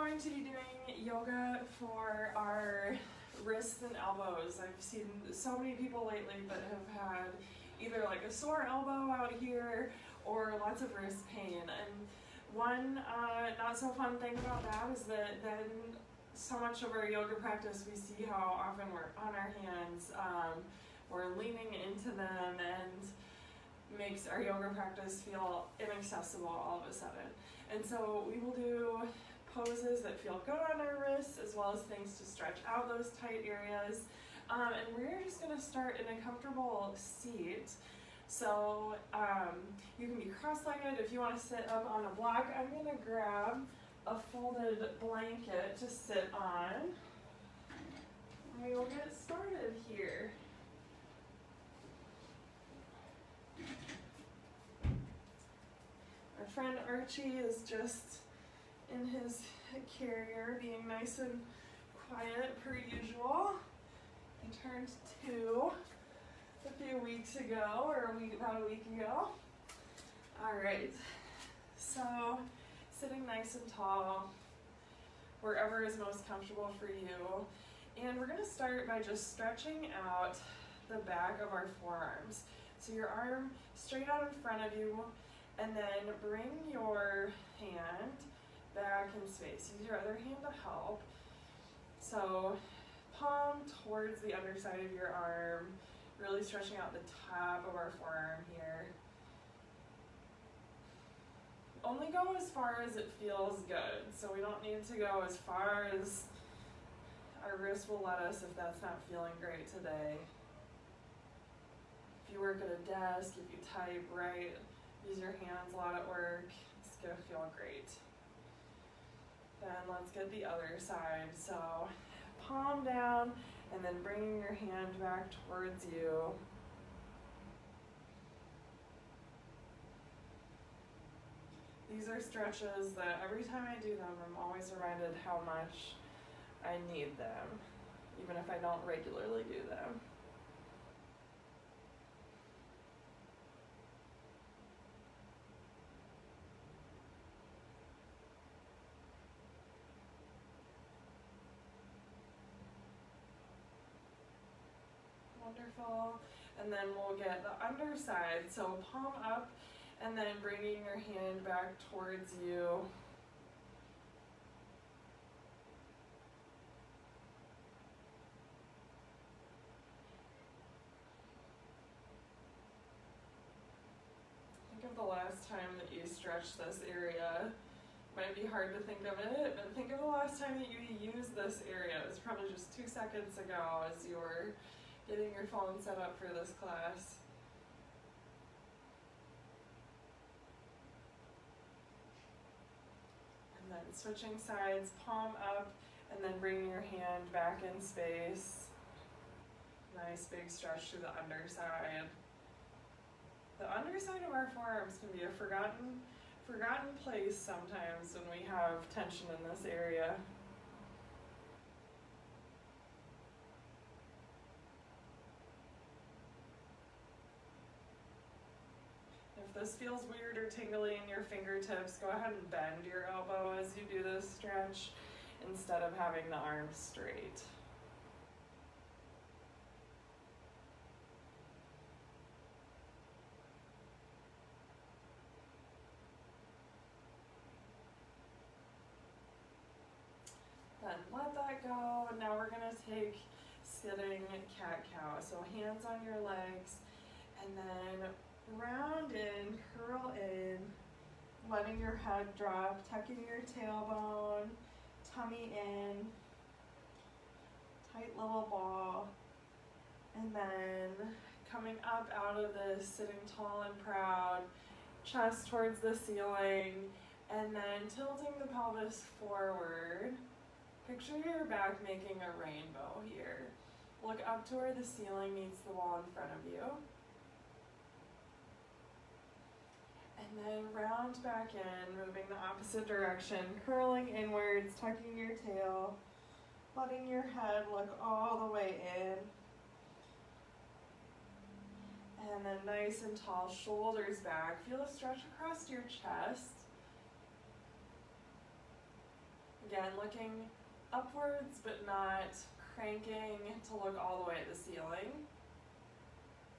going to be doing yoga for our wrists and elbows. I've seen so many people lately that have had either like a sore elbow out here or lots of wrist pain. And one not so fun thing about that is that then so much of our yoga practice we see how often we're on our hands, we're leaning into them, and makes our yoga practice feel inaccessible all of a sudden. And so we will do poses that feel good on our wrists, as well as things to stretch out those tight areas. And we're just going to start in a comfortable seat. So you can be cross-legged if you want to sit up on a block. I'm going to grab a folded blanket to sit on. We will get started here. Our friend Archie is just in his carrier, being nice and quiet per usual. He turned 2 a few weeks ago, or about a week ago. All right, so sitting nice and tall, wherever is most comfortable for you. And we're gonna start by just stretching out the back of our forearms. So your arm straight out in front of you, and then bring your hand back in space. Use your other hand to help. So palm towards the underside of your arm, really stretching out the top of our forearm here. Only go as far as it feels good. So we don't need to go as far as our wrist will let us if that's not feeling great today. If you work at a desk, if you type, write, use your hands a lot at work, it's gonna feel great. Then let's get the other side. So palm down, and then bringing your hand back towards you. These are stretches that every time I do them, I'm always reminded how much I need them, even if I don't regularly do them. Wonderful. And then we'll get the underside. So palm up, and then bringing your hand back towards you. Think of the last time that you stretched this area. Might be hard to think of it, but think of the last time that you used this area. It was probably just 2 seconds ago as you were getting your phone set up for this class. And then switching sides, palm up, and then bringing your hand back in space. Nice big stretch through the underside. The underside of our forearms can be a forgotten place sometimes when we have tension in this area. If this feels weird or tingly in your fingertips, go ahead and bend your elbow as you do this stretch instead of having the arms straight. Then let that go. Now we're going to take sitting cat-cow. So hands on your legs, and then round in, curl in, letting your head drop, tucking your tailbone, tummy in, tight little ball, and then coming up out of this, sitting tall and proud, chest towards the ceiling, and then tilting the pelvis forward. Picture your back making a rainbow here. Look up to where the ceiling meets the wall in front of you. And then round back in, moving the opposite direction, curling inwards, tucking your tail, letting your head look all the way in. And then nice and tall, shoulders back. Feel a stretch across your chest. Again, looking upwards but not cranking to look all the way at the ceiling.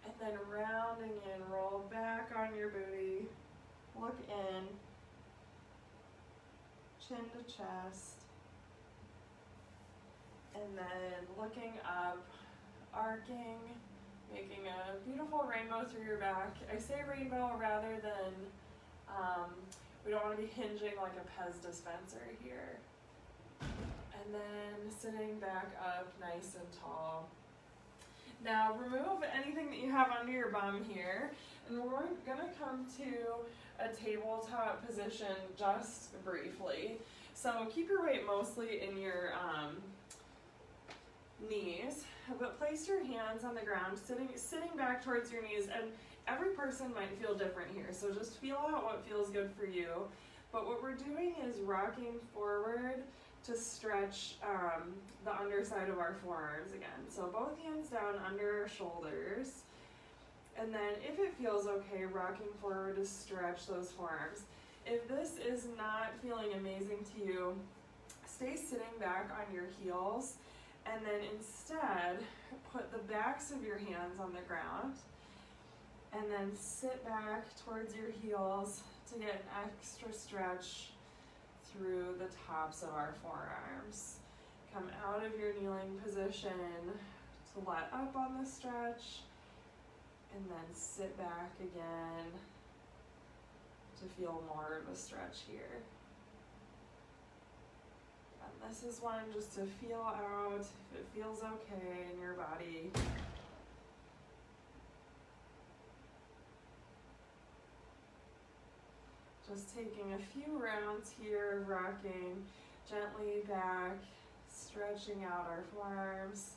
And then rounding in, roll back on your booty, look in, chin to chest, and then looking up, arcing, making a beautiful rainbow through your back. I say rainbow rather than, we don't want to be hinging like a Pez dispenser here. And then sitting back up nice and tall. Now remove anything that you have under your bum here, and we're gonna come to a tabletop position just briefly. So keep your weight mostly in your knees, but place your hands on the ground, sitting back towards your knees, and every person might feel different here, so just feel out what feels good for you. But what we're doing is rocking forward to stretch the underside of our forearms again. So both hands down under our shoulders. And then if it feels okay, rocking forward to stretch those forearms. If this is not feeling amazing to you, stay sitting back on your heels, and then instead put the backs of your hands on the ground, and then sit back towards your heels to get an extra stretch through the tops of our forearms. Come out of your kneeling position to let up on the stretch, and then sit back again to feel more of a stretch here. And this is one just to feel out if it feels okay in your body. Just taking a few rounds here, rocking gently back, stretching out our forearms.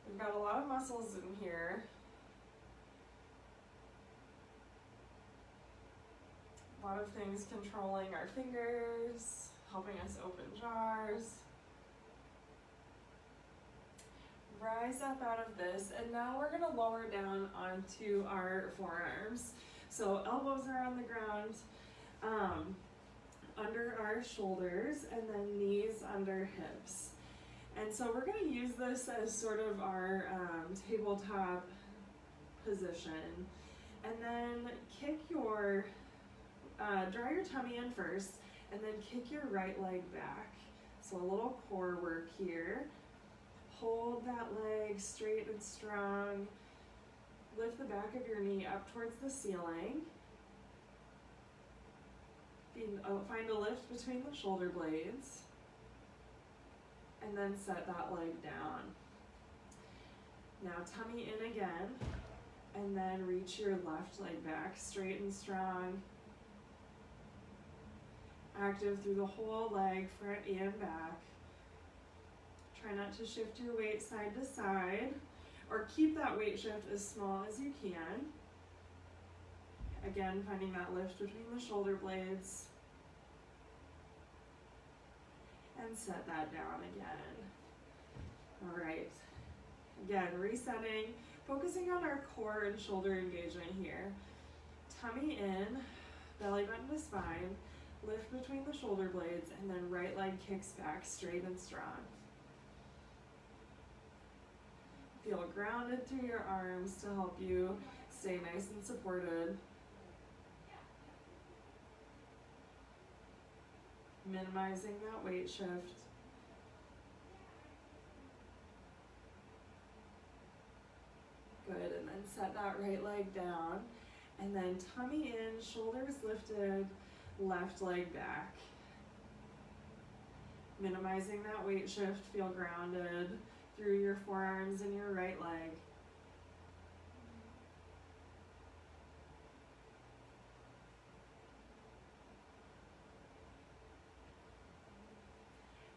We've got a lot of muscles in here. A lot of things controlling our fingers, helping us open jars. Rise up out of this, and now we're gonna lower down onto our forearms. So elbows are on the ground, under our shoulders, and then knees under hips. And so we're going to use this as sort of our tabletop position. And then kick your, draw your tummy in first, and then kick your right leg back. So a little core work here. Hold that leg straight and strong. Lift the back of your knee up towards the ceiling. Find a lift between the shoulder blades. And then set that leg down. Now tummy in again. And then reach your left leg back, straight and strong. Active through the whole leg, front and back. Try not to shift your weight side to side, or keep that weight shift as small as you can. Again, finding that lift between the shoulder blades. And set that down again. All right. Again, resetting, focusing on our core and shoulder engagement here. Tummy in, belly button to spine, lift between the shoulder blades, and then right leg kicks back straight and strong. Feel grounded through your arms to help you stay nice and supported. Minimizing that weight shift. Good, and then set that right leg down. And then tummy in, shoulders lifted, left leg back. Minimizing that weight shift, feel grounded through your forearms and your right leg.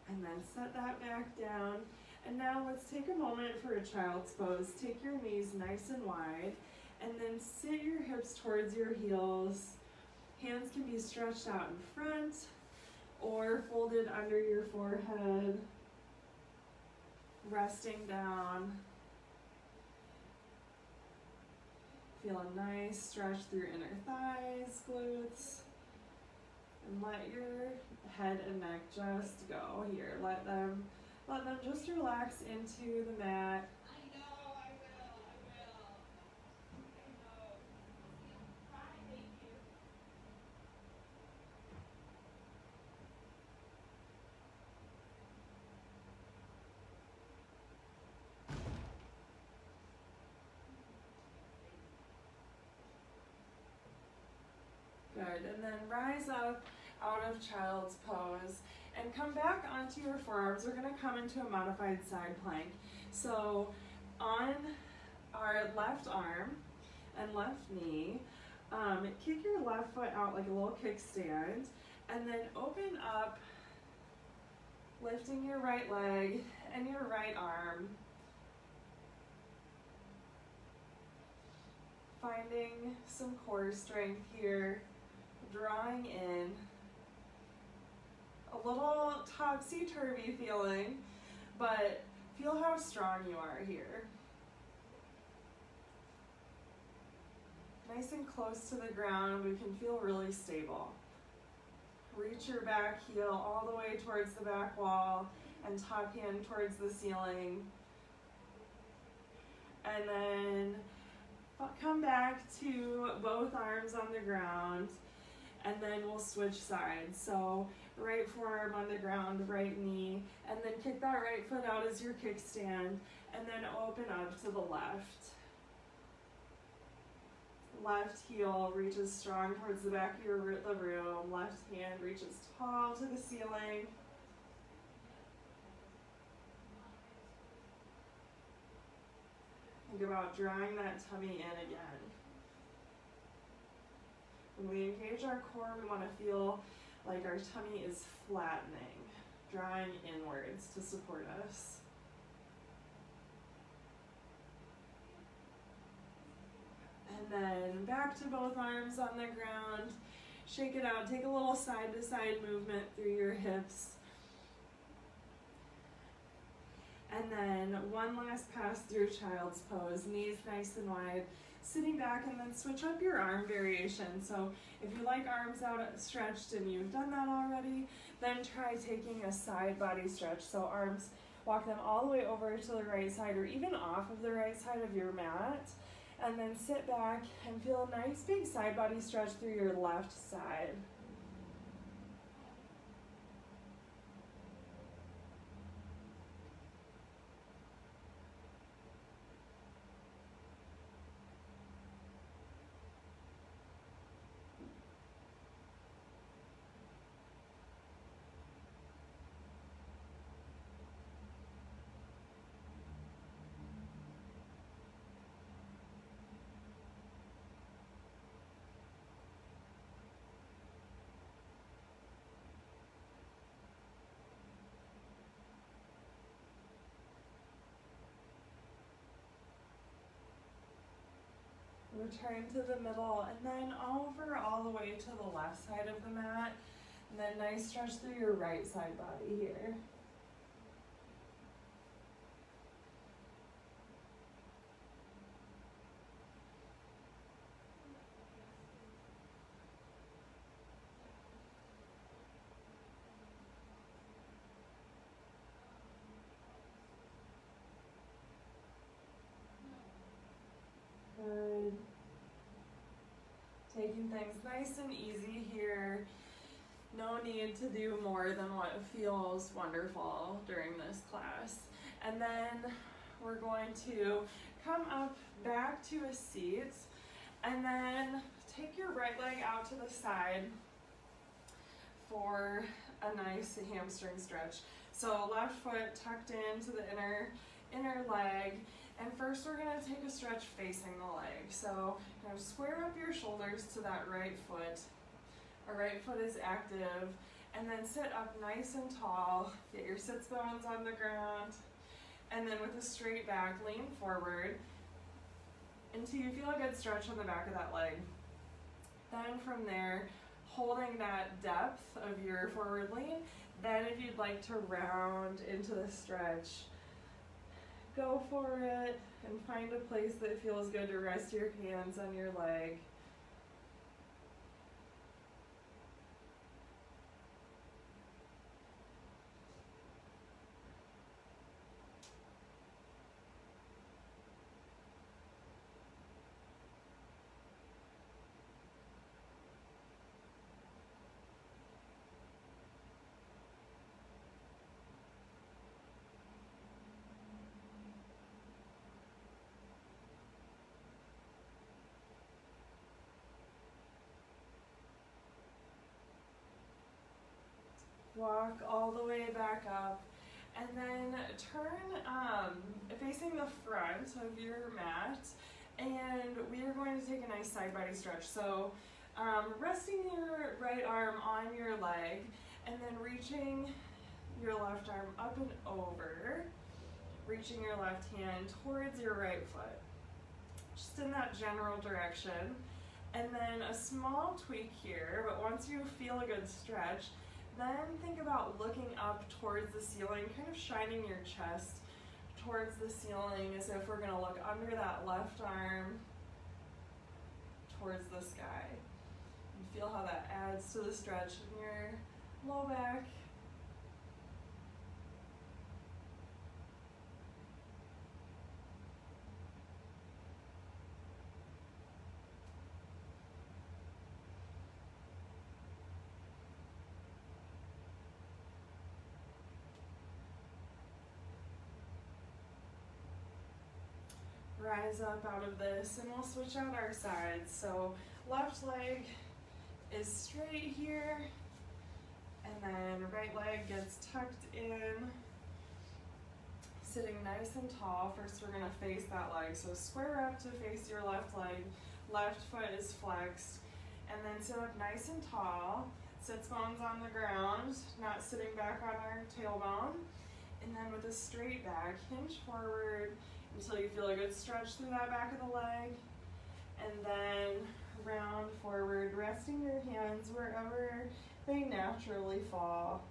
And then set that back down. And now let's take a moment for a child's pose. Take your knees nice and wide, and then sit your hips towards your heels. Hands can be stretched out in front or folded under your forehead. Resting down. Feel a nice stretch through inner thighs, glutes. And let your head and neck just go here. Let them just relax into the mat. Good, and then rise up out of child's pose and come back onto your forearms. We're gonna come into a modified side plank. So on our left arm and left knee, kick your left foot out like a little kickstand, and then open up, lifting your right leg and your right arm. Finding some core strength here, drawing in. A little topsy-turvy feeling, but feel how strong you are here. Nice and close to the ground, we can feel really stable. Reach your back heel all the way towards the back wall and top hand towards the ceiling. And then come back to both arms on the ground, and then we'll switch sides. So right forearm on the ground, right knee, and then kick that right foot out as your kickstand, and then open up to the left. Left heel reaches strong towards the back of the room. Left hand reaches tall to the ceiling. Think about drawing that tummy in again. When we engage our core, we want to feel like our tummy is flattening, drawing inwards to support us. And then back to both arms on the ground. Shake it out. Take a little side-to-side movement through your hips. And then one last pass through child's pose. Knees nice and wide. Sitting back, and then switch up your arm variation. So if you like arms out stretched and you've done that already, then try taking a side body stretch. So arms, walk them all the way over to the right side or even off of the right side of your mat. And then sit back and feel a nice big side body stretch through your left side. Return to the middle, and then over all the way to the left side of the mat, and then nice stretch through your right side body here. Good. Taking things nice and easy here. No need to do more than what feels wonderful during this class. And then we're going to come up back to a seat, and then take your right leg out to the side for a nice hamstring stretch. So left foot tucked into the inner leg. And first we're gonna take a stretch facing the leg. So kind of square up your shoulders to that right foot. Our right foot is active. And then sit up nice and tall. Get your sits bones on the ground. And then with a straight back, lean forward until you feel a good stretch on the back of that leg. Then from there, holding that depth of your forward lean, then if you'd like to round into the stretch, go for it and find a place that feels good to rest your hands on your leg. walk all the way back up, and then turn facing the front of your mat, and we are going to take a nice side body stretch. So resting your right arm on your leg, and then reaching your left arm up and over, reaching your left hand towards your right foot, just in that general direction. And then a small tweak here, but once you feel a good stretch, then think about looking up towards the ceiling, kind of shining your chest towards the ceiling as if we're going to look under that left arm towards the sky. And feel how that adds to the stretch in your low back. Rise up out of this, and we'll switch out our sides. So left leg is straight here, and then right leg gets tucked in, sitting nice and tall. First we're going to face that leg, so square up to face your left leg, left foot is flexed, and then sit up nice and tall, sits bones on the ground, not sitting back on our tailbone, and then with a straight back, hinge forward until you feel a good stretch through that back of the leg, and then round forward, resting your hands wherever they naturally fall.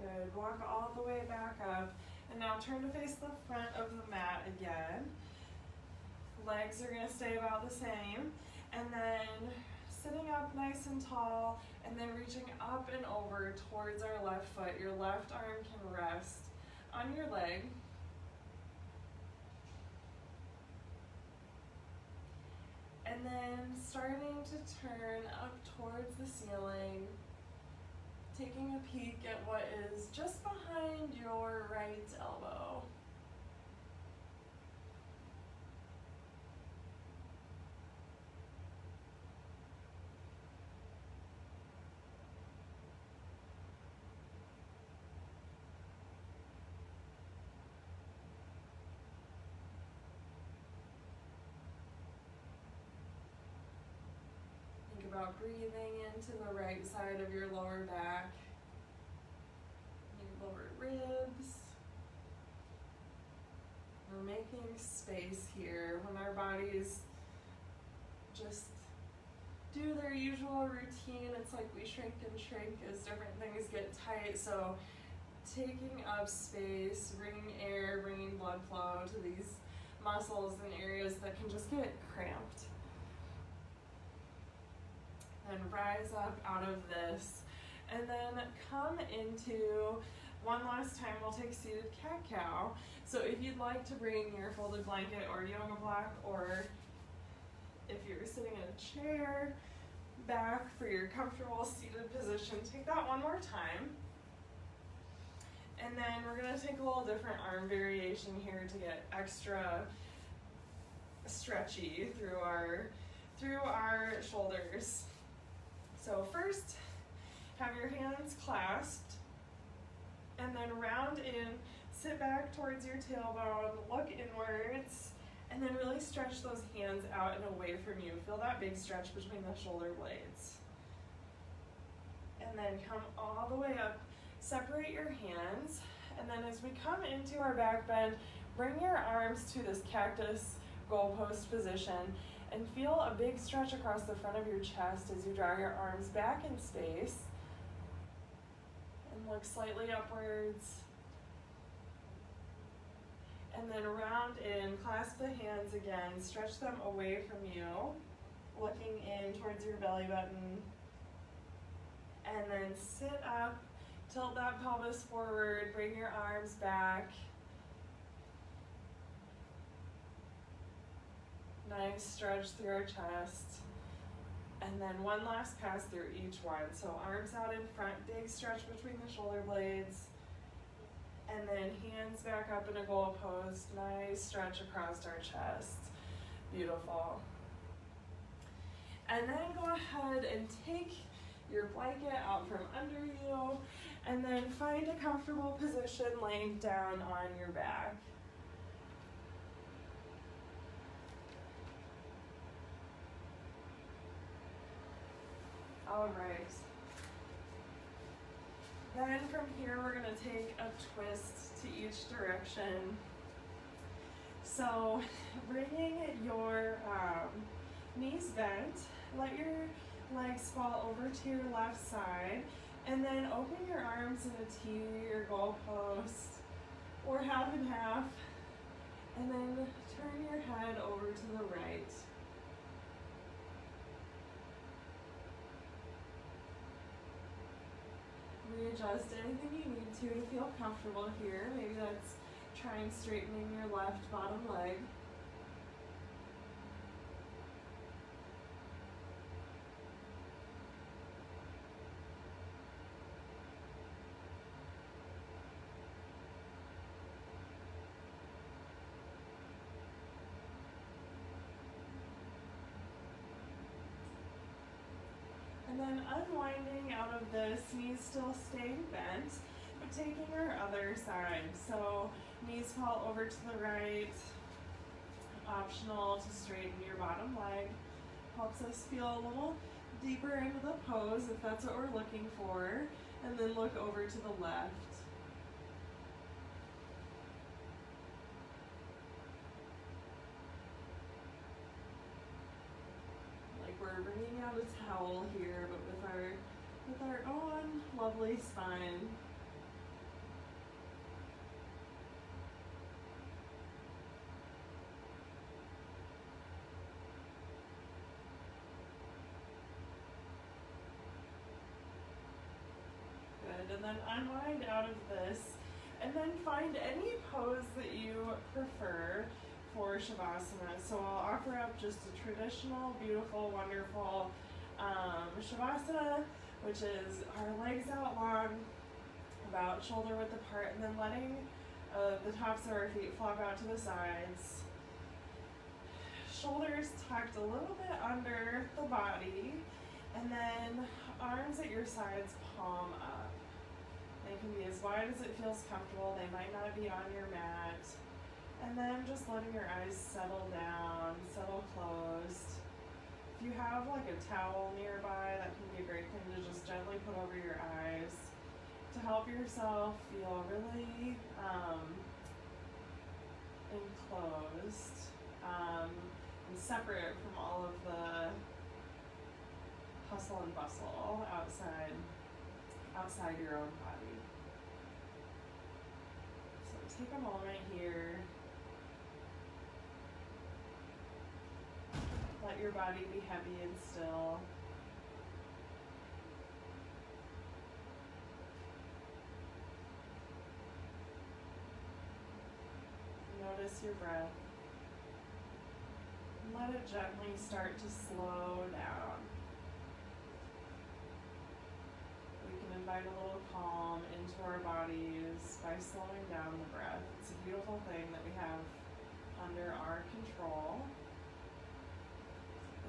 Good. Walk all the way back up, and now turn to face the front of the mat again. Legs are going to stay about the same, and then sitting up nice and tall, and then reaching up and over towards our left foot. Your left arm can rest on your leg. And then starting to turn up towards the ceiling, taking a peek at what is just behind your right elbow. Think about breathing into the right side of your lower back, your lower ribs. We're making space here when our bodies just do their usual routine. It's like we shrink and shrink as different things get tight. So taking up space, bringing air, bringing blood flow to these muscles and areas that can just get cramped. And rise up out of this, and then come into, one last time we'll take seated cat-cow. So if you'd like to bring your folded blanket or yoga block, or if you're sitting in a chair back for your comfortable seated position, take that one more time. And then we're going to take a little different arm variation here to get extra stretchy through our shoulders. So first, have your hands clasped, and then round in, sit back towards your tailbone, look inwards, and then really stretch those hands out and away from you. Feel that big stretch between the shoulder blades. And then come all the way up, separate your hands, and then as we come into our back bend, bring your arms to this cactus goalpost position, and feel a big stretch across the front of your chest as you draw your arms back in space. And look slightly upwards. And then round in, clasp the hands again, stretch them away from you, looking in towards your belly button. and then sit up, tilt that pelvis forward, bring your arms back. Nice stretch through our chest. And then one last pass through each one. So arms out in front, big stretch between the shoulder blades. And then hands back up in a goal pose. Nice stretch across our chest. Beautiful. And then go ahead and take your blanket out from under you. And then find a comfortable position laying down on your back. All right. Then from here, we're gonna take a twist to each direction. So bringing your knees bent, let your legs fall over to your left side, and then open your arms in a T, your goal post, or half and half, and then turn your head over to the right. Readjust anything you need to feel comfortable here. Maybe that's trying straightening your left bottom leg. And then unwinding out of this, knees still staying bent, but taking our other side. So knees fall over to the right, optional to straighten your bottom leg. Helps us feel a little deeper into the pose if that's what we're looking for. And then look over to the left. We're bringing out a towel here, but with our own lovely spine. Good, and then unwind out of this, and then find any pose that you prefer for Shavasana. So I'll offer up just a traditional, beautiful, wonderful Shavasana, which is our legs out long, about shoulder width apart, and then letting the tops of our feet flop out to the sides. Shoulders tucked a little bit under the body, and then arms at your sides, palm up. They can be as wide as it feels comfortable. They might not be on your mat. And then just letting your eyes settle down, settle closed. If you have like a towel nearby, that can be a great thing to just gently put over your eyes to help yourself feel really enclosed and separate from all of the hustle and bustle outside your own body. So take a moment here. Let your body be heavy and still. Notice your breath. Let it gently start to slow down. We can invite a little calm into our bodies by slowing down the breath. It's a beautiful thing that we have under our control.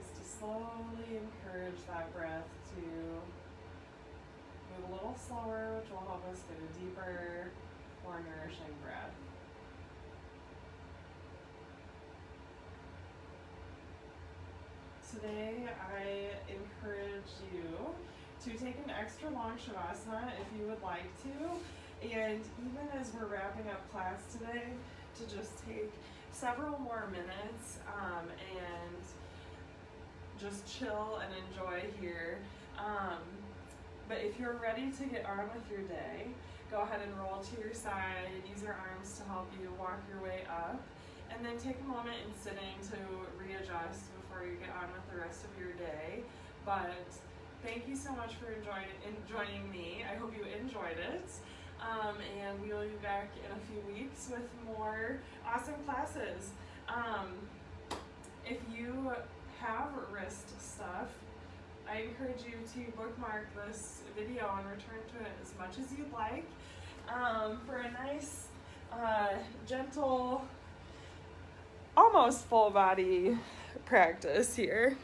Is to slowly encourage that breath to move a little slower, which will help us get a deeper, more nourishing breath. Today, I encourage you to take an extra long Shavasana if you would like to, and even as we're wrapping up class today, to just take several more minutes and just chill and enjoy here. But if you're ready to get on with your day, go ahead and roll to your side, use your arms to help you walk your way up, and then take a moment in sitting to readjust before you get on with the rest of your day. But thank you so much for joining me. I hope you enjoyed it. And we will be back in a few weeks with more awesome classes. If you have wrist stuff, I encourage you to bookmark this video and return to it as much as you'd like for a nice, gentle, almost full body practice here.